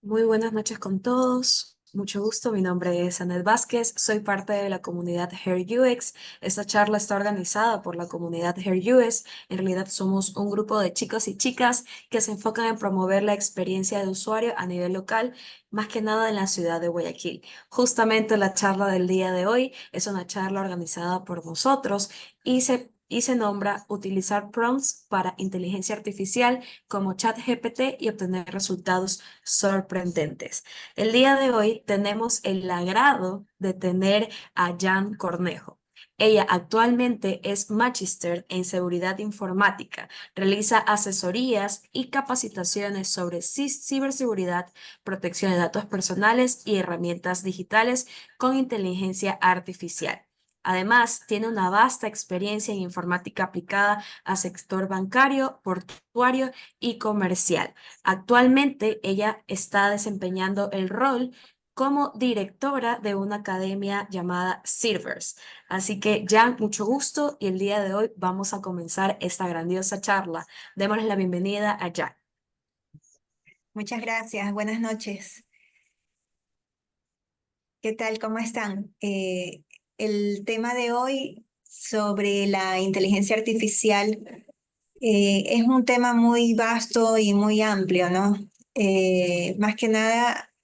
Muy buenas noches con todos. Mucho gusto. Mi nombre es Anet Vázquez. Soy parte de la comunidad Hair UX. Esta charla está organizada por la comunidad Hair UX. En realidad somos un grupo de chicos y chicas que se enfocan en promover la experiencia de usuario a nivel local, más que nada en la ciudad de Guayaquil. Justamente la charla del día de hoy es una charla organizada por nosotros y se nombra utilizar prompts para inteligencia artificial como ChatGPT y obtener resultados sorprendentes. El día de hoy tenemos el agrado de tener a Jan Cornejo. Ella actualmente es Magister en Seguridad Informática, realiza asesorías y capacitaciones sobre ciberseguridad, protección de datos personales y herramientas digitales con inteligencia artificial. Además, tiene una vasta experiencia en informática aplicada al sector bancario, portuario y comercial. Actualmente ella está desempeñando el rol como directora de una academia llamada Silvers. Así que ya, mucho gusto y el día de hoy vamos a comenzar esta grandiosa charla. Démosle la bienvenida a Jack. Muchas gracias, buenas noches. ¿Qué tal? ¿Cómo están? El tema de hoy sobre la inteligencia artificial es un tema muy vasto y muy amplio, ¿no? Más que nada,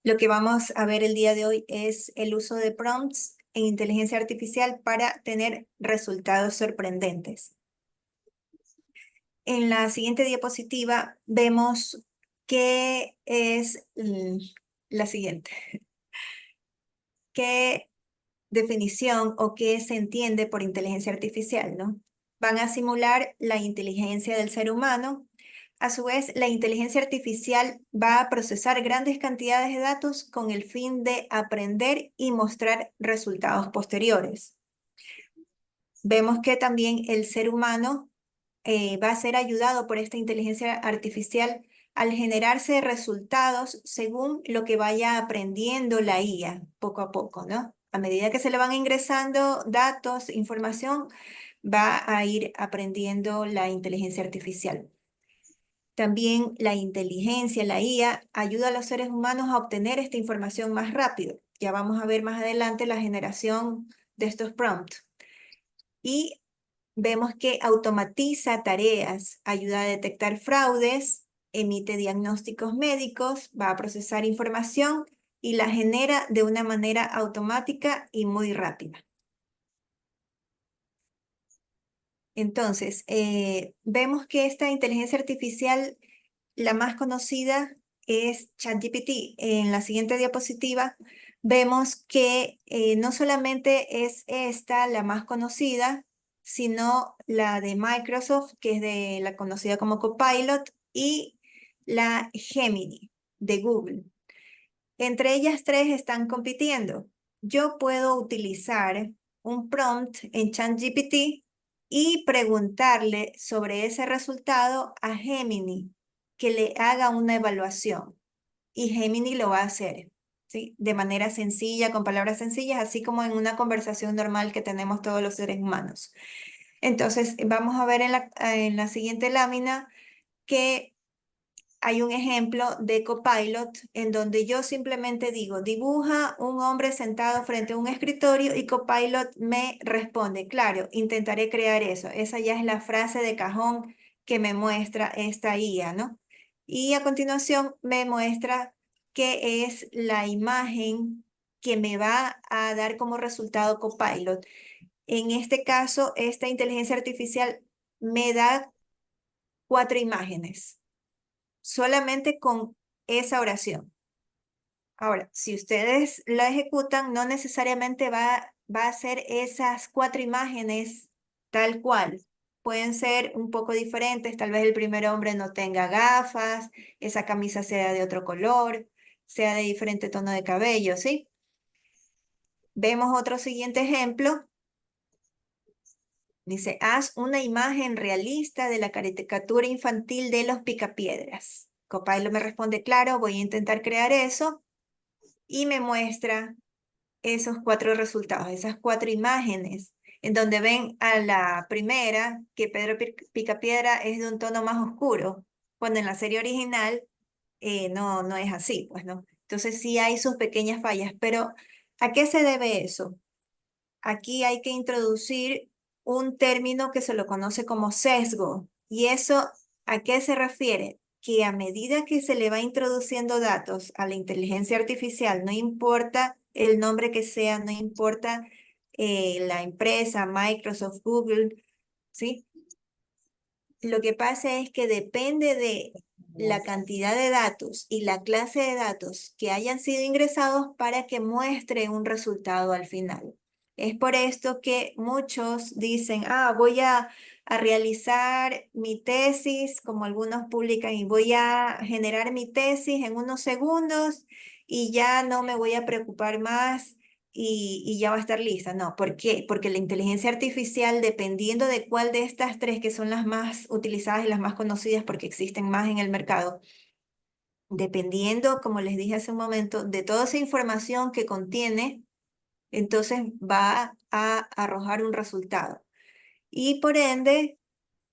lo que vamos a ver el día de hoy es el uso de prompts en inteligencia artificial para tener resultados sorprendentes. En la siguiente diapositiva vemos qué es la siguiente. ¿Qué definición o qué se entiende por inteligencia artificial, ¿no? Van a simular la inteligencia del ser humano. A su vez, la inteligencia artificial va a procesar grandes cantidades de datos con el fin de aprender y mostrar resultados posteriores. Vemos que también el ser humano va a ser ayudado por esta inteligencia artificial al generarse resultados según lo que vaya aprendiendo la IA poco a poco, ¿no? A medida que se le van ingresando datos, información, va a ir aprendiendo la inteligencia artificial. También la inteligencia, la IA, ayuda a los seres humanos a obtener esta información más rápido. Ya vamos a ver más adelante la generación de estos prompts. Y vemos que automatiza tareas, ayuda a detectar fraudes, emite diagnósticos médicos, va a procesar información y la genera de una manera automática y muy rápida. Entonces, vemos que esta inteligencia artificial, la más conocida es ChatGPT. En la siguiente diapositiva vemos que no solamente es esta la más conocida, sino la de Microsoft, que es de la conocida como Copilot, y la Gemini de Google. Entre ellas tres están compitiendo. Yo puedo utilizar un prompt en ChatGPT y preguntarle sobre ese resultado a Gemini, que le haga una evaluación. Y Gemini lo va a hacer, ¿sí? De manera sencilla, con palabras sencillas, así como en una conversación normal que tenemos todos los seres humanos. Entonces, vamos a ver en la siguiente lámina que hay un ejemplo de Copilot en donde yo simplemente digo, dibuja un hombre sentado frente a un escritorio y Copilot me responde, claro, intentaré crear eso. Esa ya es la frase de cajón que me muestra esta IA, ¿no? Y a continuación me muestra qué es la imagen que me va a dar como resultado Copilot. En este caso, esta inteligencia artificial me da 4 imágenes solamente con esa oración. Ahora, si ustedes la ejecutan, no necesariamente va a ser esas 4 imágenes tal cual. Pueden ser un poco diferentes. Tal vez el primer hombre no tenga gafas, esa camisa sea de otro color, sea de diferente tono de cabello, ¿sí? Vemos otro siguiente ejemplo. Dice, haz una imagen realista de la caricatura infantil de los Picapiedras. Copilot me responde, claro, voy a intentar crear eso y me muestra esos 4 resultados, esas 4 imágenes, en donde ven a la primera que Pedro Picapiedra es de un tono más oscuro, cuando en la serie original no es así, pues no. Entonces sí hay sus pequeñas fallas, pero ¿a qué se debe eso? Aquí hay que introducir un término que se lo conoce como sesgo. ¿Y eso a qué se refiere? Que a medida que se le va introduciendo datos a la inteligencia artificial, no importa el nombre que sea, no importa la empresa, Microsoft, Google, ¿sí? Lo que pasa es que depende de la cantidad de datos y la clase de datos que hayan sido ingresados para que muestre un resultado al final. Es por esto que muchos dicen, a realizar mi tesis, como algunos publican, y voy a generar mi tesis en unos segundos y ya no me voy a preocupar más y ya va a estar lista. No, ¿por qué? Porque la inteligencia artificial, dependiendo de cuál de estas tres, que son las más utilizadas y las más conocidas porque existen más en el mercado, dependiendo, como les dije hace un momento, de toda esa información que contiene, entonces va a arrojar un resultado. Y por ende,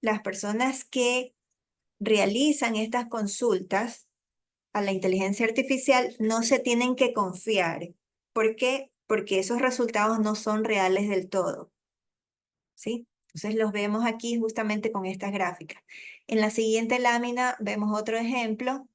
las personas que realizan estas consultas a la inteligencia artificial no se tienen que confiar. ¿Por qué? Porque esos resultados no son reales del todo, ¿sí? Entonces los vemos aquí justamente con estas gráficas. En la siguiente lámina vemos otro ejemplo,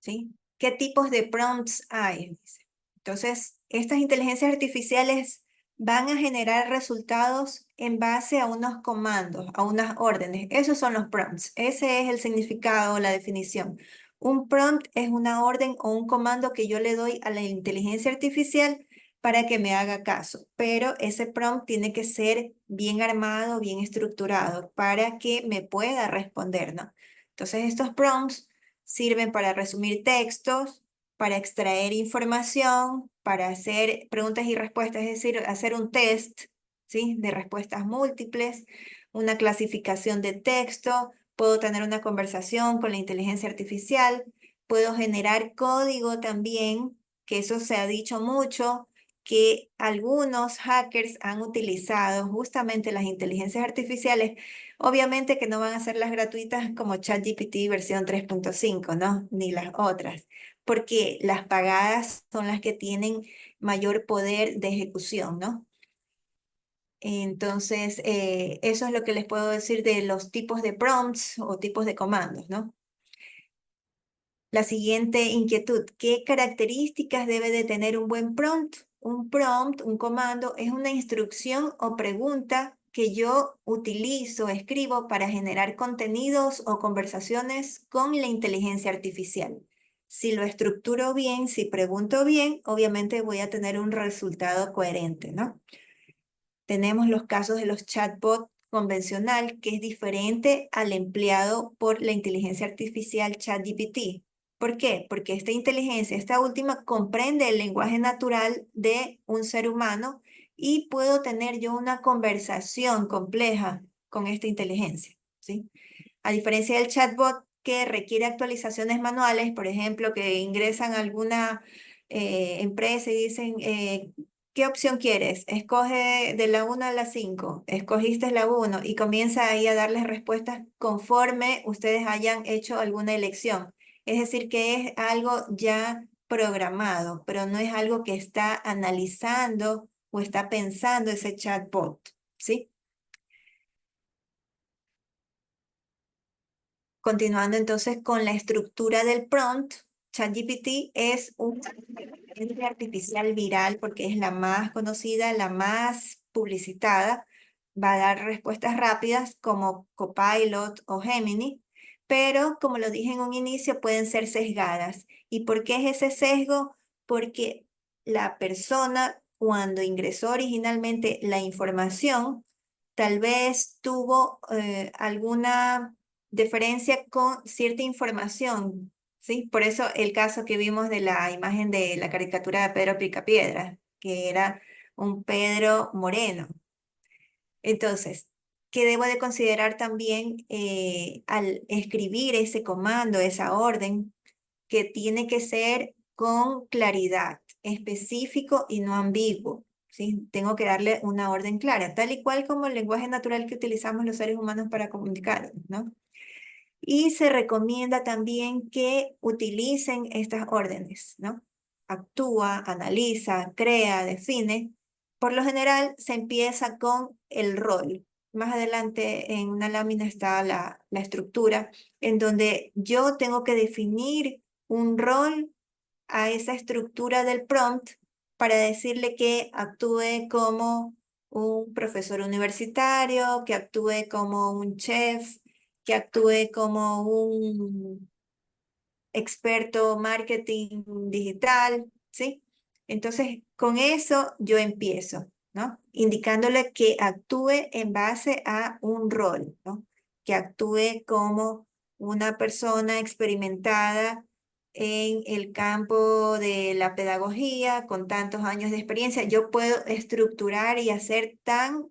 ¿sí? ¿Qué tipos de prompts hay? Dice. Entonces, estas inteligencias artificiales van a generar resultados en base a unos comandos, a unas órdenes. Esos son los prompts. Ese es el significado, la definición. Un prompt es una orden o un comando que yo le doy a la inteligencia artificial para que me haga caso, pero ese prompt tiene que ser bien armado, bien estructurado para que me pueda responder, ¿no? Entonces, estos prompts sirven para resumir textos, para extraer información, para hacer preguntas y respuestas, es decir, hacer un test, ¿sí? De respuestas múltiples, una clasificación de texto, puedo tener una conversación con la inteligencia artificial, puedo generar código también, que eso se ha dicho mucho, que algunos hackers han utilizado justamente las inteligencias artificiales. Obviamente que no van a ser las gratuitas como ChatGPT versión 3.5, ¿no? Ni las otras, porque las pagadas son las que tienen mayor poder de ejecución, ¿no? Entonces, eso es lo que les puedo decir de los tipos de prompts o tipos de comandos, ¿no? La siguiente inquietud, ¿qué características debe de tener un buen prompt? Un prompt, un comando, es una instrucción o pregunta que yo utilizo, escribo para generar contenidos o conversaciones con la inteligencia artificial. Si lo estructuro bien, si pregunto bien, obviamente voy a tener un resultado coherente, ¿no? Tenemos los casos de los chatbots convencional, que es diferente al empleado por la inteligencia artificial ChatGPT. ¿Por qué? Porque esta inteligencia, esta última, comprende el lenguaje natural de un ser humano y puedo tener yo una conversación compleja con esta inteligencia, ¿sí? A diferencia del chatbot que requiere actualizaciones manuales, por ejemplo, que ingresan a alguna empresa y dicen, ¿qué opción quieres? Escoge de la 1 a la 5. Escogiste la 1 y comienza ahí a darles respuestas conforme ustedes hayan hecho alguna elección. Es decir, que es algo ya programado, pero no es algo que está analizando o está pensando ese chatbot, ¿sí? Continuando entonces con la estructura del prompt, ChatGPT es una inteligencia artificial viral porque es la más conocida, la más publicitada. Va a dar respuestas rápidas como Copilot o Gemini, pero como lo dije en un inicio, pueden ser sesgadas. ¿Y por qué es ese sesgo? Porque la persona, cuando ingresó originalmente la información, tal vez tuvo alguna diferencia con cierta información, ¿sí? Por eso el caso que vimos de la imagen de la caricatura de Pedro Picapiedra, que era un Pedro moreno. Entonces, ¿qué debo de considerar también al escribir ese comando, esa orden? Que tiene que ser con claridad, específico y no ambiguo. ¿Sí? Tengo que darle una orden clara, tal y cual como el lenguaje natural que utilizamos los seres humanos para comunicarnos, ¿no? Y se recomienda también que utilicen estas órdenes, ¿no? Actúa, analiza, crea, define. Por lo general se empieza con el rol. Más adelante en una lámina está la estructura en donde yo tengo que definir un rol a esa estructura del prompt para decirle que actúe como un profesor universitario, que actúe como un chef, que actúe como un experto marketing digital, ¿sí? Entonces, con eso yo empiezo, ¿no? Indicándole que actúe en base a un rol, ¿no? Que actúe como una persona experimentada en el campo de la pedagogía, con tantos años de experiencia. Yo puedo estructurar y hacer tan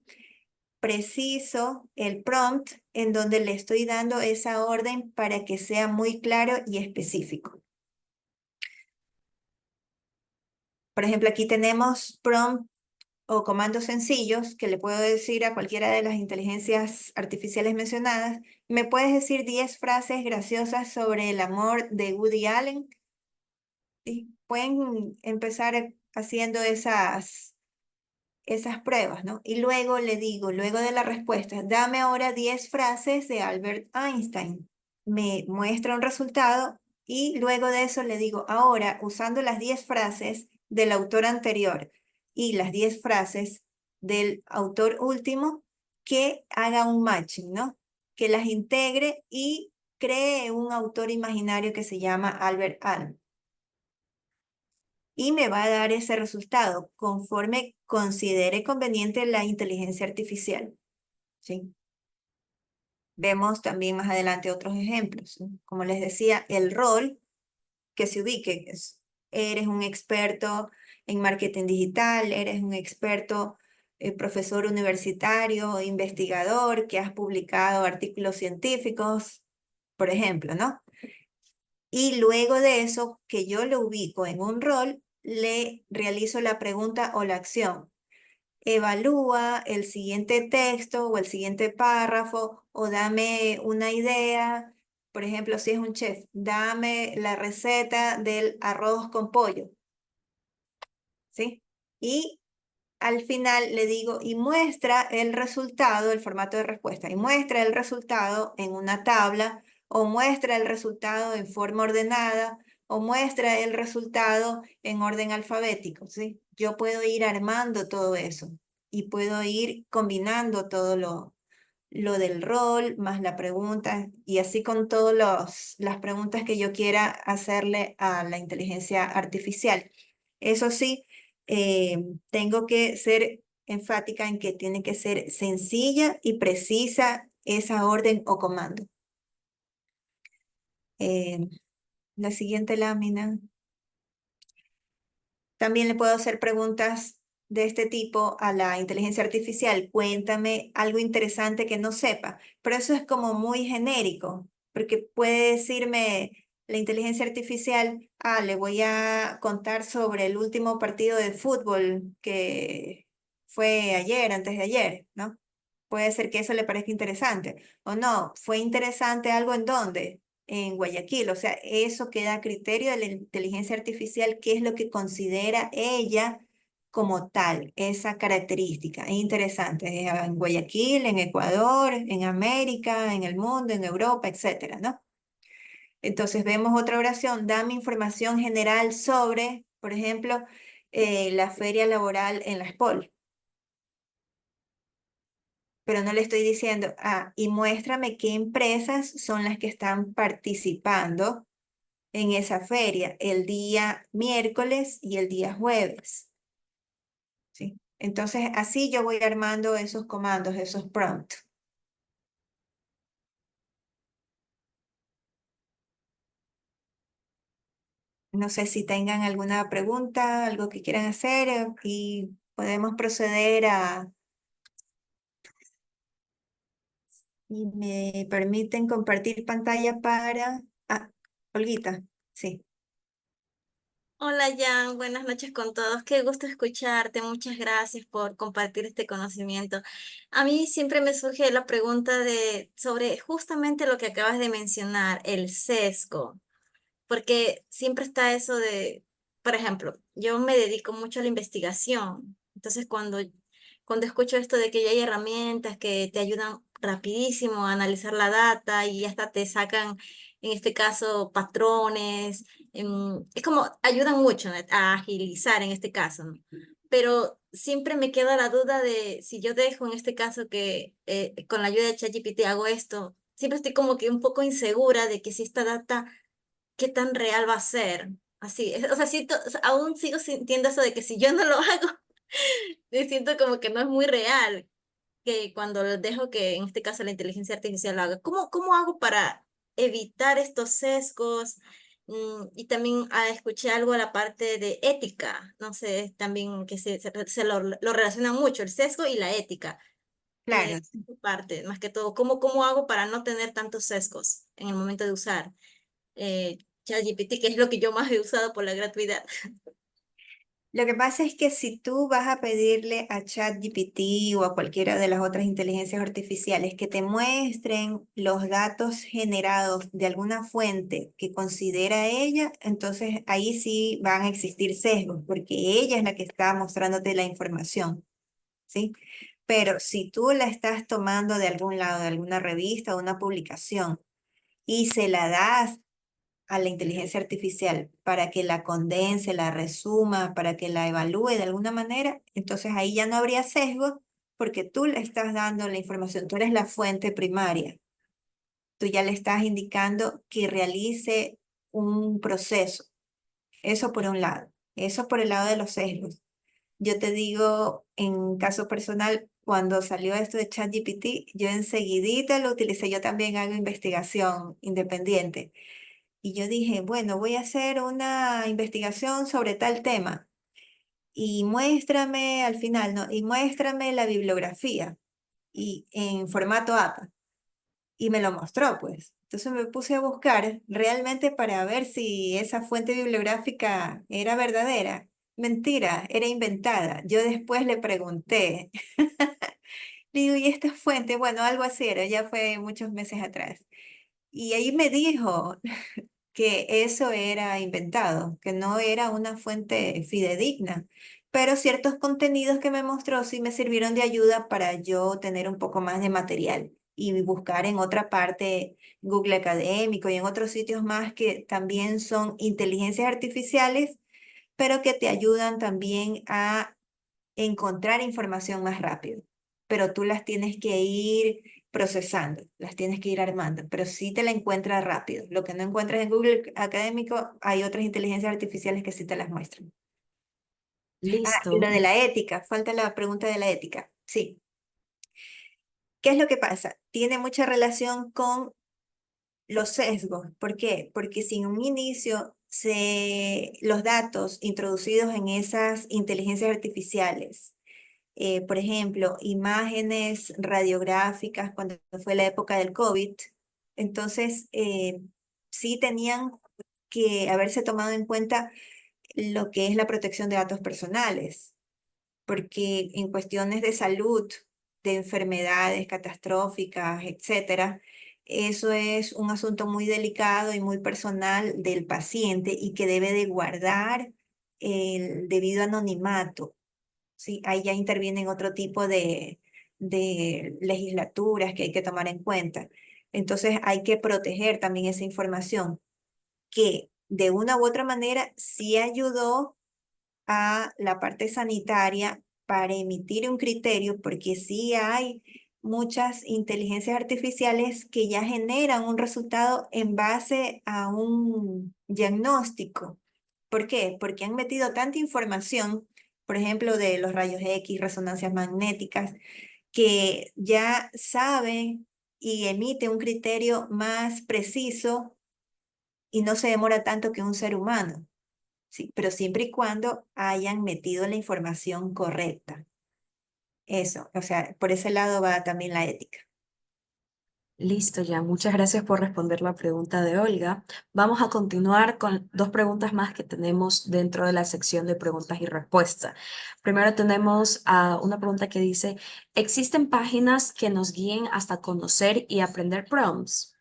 preciso el prompt en donde le estoy dando esa orden para que sea muy claro y específico. Por ejemplo, aquí tenemos prompt o comandos sencillos que le puedo decir a cualquiera de las inteligencias artificiales mencionadas. ¿Me puedes decir 10 frases graciosas sobre el amor de Woody Allen? Y pueden empezar haciendo esas pruebas, ¿no? Y luego le digo, luego de la respuesta, dame ahora 10 frases de Albert Einstein. Me muestra un resultado y luego de eso le digo, ahora usando las 10 frases del autor anterior y las 10 frases del autor último, que haga un matching, ¿no? Que las integre y cree un autor imaginario que se llama Albert Einstein y me va a dar ese resultado conforme considere conveniente la inteligencia artificial, ¿sí? Vemos también más adelante otros ejemplos, ¿no? Como les decía, el rol que se ubique. Eres un experto en marketing digital, eres un experto, profesor universitario, investigador, que has publicado artículos científicos, por ejemplo, ¿no? Y luego de eso, que yo lo ubico en un rol, le realizo la pregunta o la acción. Evalúa el siguiente texto o el siguiente párrafo o dame una idea. Por ejemplo, si es un chef, dame la receta del arroz con pollo, ¿sí? Y al final le digo, y muestra el resultado, el formato de respuesta, y muestra el resultado en una tabla, o muestra el resultado en forma ordenada, o muestra el resultado en orden alfabético, ¿sí? Yo puedo ir armando todo eso y puedo ir combinando todo lo del rol más la pregunta y así con todas las preguntas que yo quiera hacerle a la inteligencia artificial. Eso sí, tengo que ser enfática en que tiene que ser sencilla y precisa esa orden o comando. Eh, la siguiente lámina. También le puedo hacer preguntas de este tipo a la inteligencia artificial. Cuéntame algo interesante que no sepa, pero eso es como muy genérico, porque puede decirme la inteligencia artificial, le voy a contar sobre el último partido de fútbol que fue ayer, antes de ayer, ¿no? Puede ser que eso le parezca interesante. O no, fue interesante algo en dónde, en Guayaquil. O sea, eso queda a criterio de la inteligencia artificial, qué es lo que considera ella como tal, esa característica. Es interesante. En Guayaquil, en Ecuador, en América, en el mundo, en Europa, etcétera, ¿no? Entonces vemos otra oración, dame información general sobre, por ejemplo, la feria laboral en la SPOL, pero no le estoy diciendo, y muéstrame qué empresas son las que están participando en esa feria el día miércoles y el día jueves, ¿sí? Entonces, así yo voy armando esos comandos, esos prompts. No sé si tengan alguna pregunta, algo que quieran hacer, y podemos proceder a, y me permiten compartir pantalla para, Olguita, sí. Hola Jan, buenas noches con todos. Qué gusto escucharte. Muchas gracias por compartir este conocimiento. A mí siempre me surge la pregunta sobre justamente lo que acabas de mencionar, el sesgo, porque siempre está eso de, por ejemplo, yo me dedico mucho a la investigación. Entonces, cuando escucho esto de que ya hay herramientas que te ayudan rapidísimo a analizar la data y hasta te sacan, en este caso, patrones, es como ayudan mucho, ¿no?, a agilizar en este caso, ¿no? Pero siempre me queda la duda de si yo dejo en este caso que con la ayuda de ChatGPT hago esto, siempre estoy como que un poco insegura de que si esta data qué tan real va a ser. Así, o sea, siento, o sea, aún sigo sintiendo eso de que si yo no lo hago, siento como que no es muy real, que cuando lo dejo que en este caso la inteligencia artificial lo haga. ¿Cómo hago para evitar estos sesgos? Y también escuché algo a la parte de ética, no sé, también que se lo relacionan mucho, el sesgo y la ética. Claro, Esa parte, más que todo, ¿cómo hago para no tener tantos sesgos en el momento de usar ChatGPT, que es lo que yo más he usado por la gratuidad? lo que pasa es que si tú vas a pedirle a ChatGPT o a cualquiera de las otras inteligencias artificiales que te muestren los datos generados de alguna fuente que considera ella, entonces ahí sí van a existir sesgos, porque ella es la que está mostrándote la información, ¿sí? Pero si tú la estás tomando de algún lado, de alguna revista o una publicación, y se la das a la inteligencia artificial para que la condense, la resuma, para que la evalúe de alguna manera, entonces ahí ya no habría sesgo porque tú le estás dando la información, tú eres la fuente primaria, tú ya le estás indicando que realice un proceso. Eso por un lado, eso por el lado de los sesgos. Yo te digo, en caso personal, cuando salió esto de ChatGPT, yo enseguidita lo utilicé, yo también hago investigación independiente. Y yo dije, bueno, voy a hacer una investigación sobre tal tema y muéstrame al final, ¿no? Y muéstrame la bibliografía y en formato APA. Y me lo mostró, pues. Entonces me puse a buscar realmente para ver si esa fuente bibliográfica era verdadera. Mentira, era inventada. Yo después le pregunté, digo, ¿y esta fuente? Bueno, algo así era, ya fue muchos meses atrás. Y ahí me dijo que eso era inventado, que no era una fuente fidedigna, pero ciertos contenidos que me mostró sí me sirvieron de ayuda para yo tener un poco más de material y buscar en otra parte, Google Académico y en otros sitios más que también son inteligencias artificiales, pero que te ayudan también a encontrar información más rápido, pero tú las tienes que ir procesando, las tienes que ir armando, pero sí te la encuentras rápido. Lo que no encuentras en Google Académico, hay otras inteligencias artificiales que sí te las muestran. Ah, y Listo. lo de la ética, falta la pregunta de la ética. Sí, ¿qué es lo que pasa? Tiene mucha relación con los sesgos. ¿Por qué? Porque si en un inicio los datos introducidos en esas inteligencias artificiales, por ejemplo, imágenes radiográficas cuando fue la época del COVID. Entonces, sí tenían que haberse tomado en cuenta lo que es la protección de datos personales, porque en cuestiones de salud, de enfermedades catastróficas, etcétera, eso es un asunto muy delicado y muy personal del paciente y que debe de guardar el debido anonimato. Sí, ahí ya intervienen otro tipo de legislaturas que hay que tomar en cuenta. Entonces hay que proteger también esa información que de una u otra manera sí ayudó a la parte sanitaria para emitir un criterio, porque sí hay muchas inteligencias artificiales que ya generan un resultado en base a un diagnóstico. ¿Por qué? Porque han metido tanta información, por ejemplo, de los rayos X, resonancias magnéticas, que ya saben y emite un criterio más preciso y no se demora tanto que un ser humano. Sí, pero siempre y cuando hayan metido la información correcta. Eso, o sea, por ese lado va también la ética. Listo, ya. Muchas gracias por responder la pregunta de Olga. Vamos a continuar con dos preguntas más que tenemos dentro de la sección de preguntas y respuestas. Primero tenemos una pregunta que dice, ¿existen páginas que nos guíen hasta conocer y aprender prompts?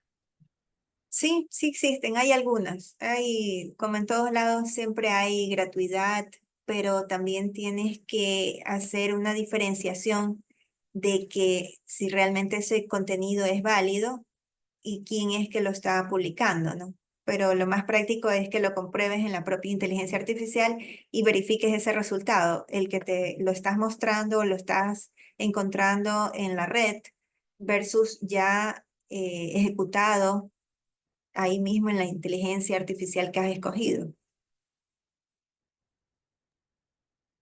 Sí, sí existen, hay algunas. Hay, como en todos lados, siempre hay gratuidad, pero también tienes que hacer una diferenciación de que si realmente ese contenido es válido y quién es que lo está publicando, ¿no? Pero lo más práctico es que lo compruebes en la propia inteligencia artificial y verifiques ese resultado, el que te lo estás mostrando o lo estás encontrando en la red versus ya ejecutado ahí mismo en la inteligencia artificial que has escogido.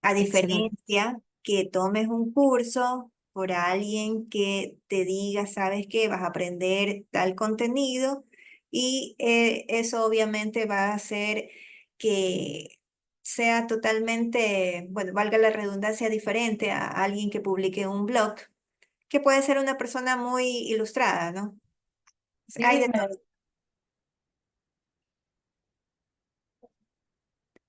A Excelente. diferencia que tomes un curso por alguien que te diga, sabes que vas a aprender tal contenido y eso obviamente va a hacer que sea totalmente, bueno, valga la redundancia, diferente a alguien que publique un blog, que puede ser una persona muy ilustrada, ¿no? Hay de todo.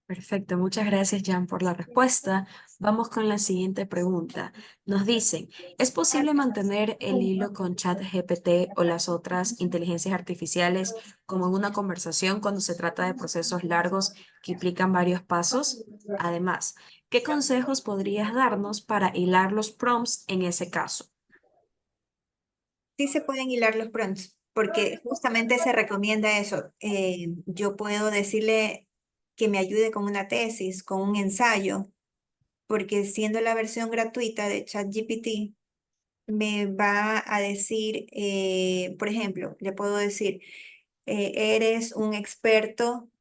Perfecto, muchas gracias, Jan, por la respuesta. Vamos con la siguiente pregunta. Nos dicen, ¿es posible mantener el hilo con ChatGPT o las otras inteligencias artificiales como en una conversación cuando se trata de procesos largos que implican varios pasos? Además, ¿qué consejos podrías darnos para hilar los prompts en ese caso? Sí se pueden hilar los prompts, porque justamente se recomienda eso. Yo puedo decirle que me ayude con una tesis, con un ensayo, porque siendo la versión gratuita de ChatGPT, me va a decir, por ejemplo, le puedo decir, eres un experto,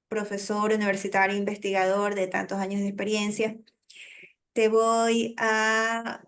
profesor universitario, investigador de tantos años de experiencia. Te voy a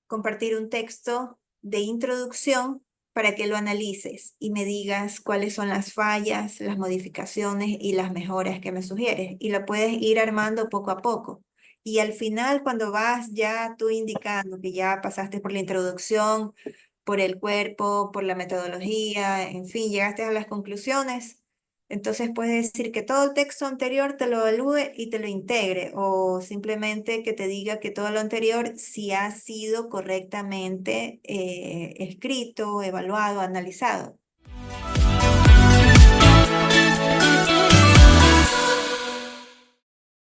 compartir un texto de introducción para que lo analices y me digas cuáles son las fallas, las modificaciones y las mejoras que me sugieres. Y lo puedes ir armando poco a poco. Y al final, cuando vas ya tú indicando que ya pasaste por la introducción, por el cuerpo, por la metodología, en fin, llegaste a las conclusiones, entonces puedes decir que todo el texto anterior te lo evalúe y te lo integre, o simplemente que te diga que todo lo anterior sí ha sido correctamente escrito, evaluado, analizado.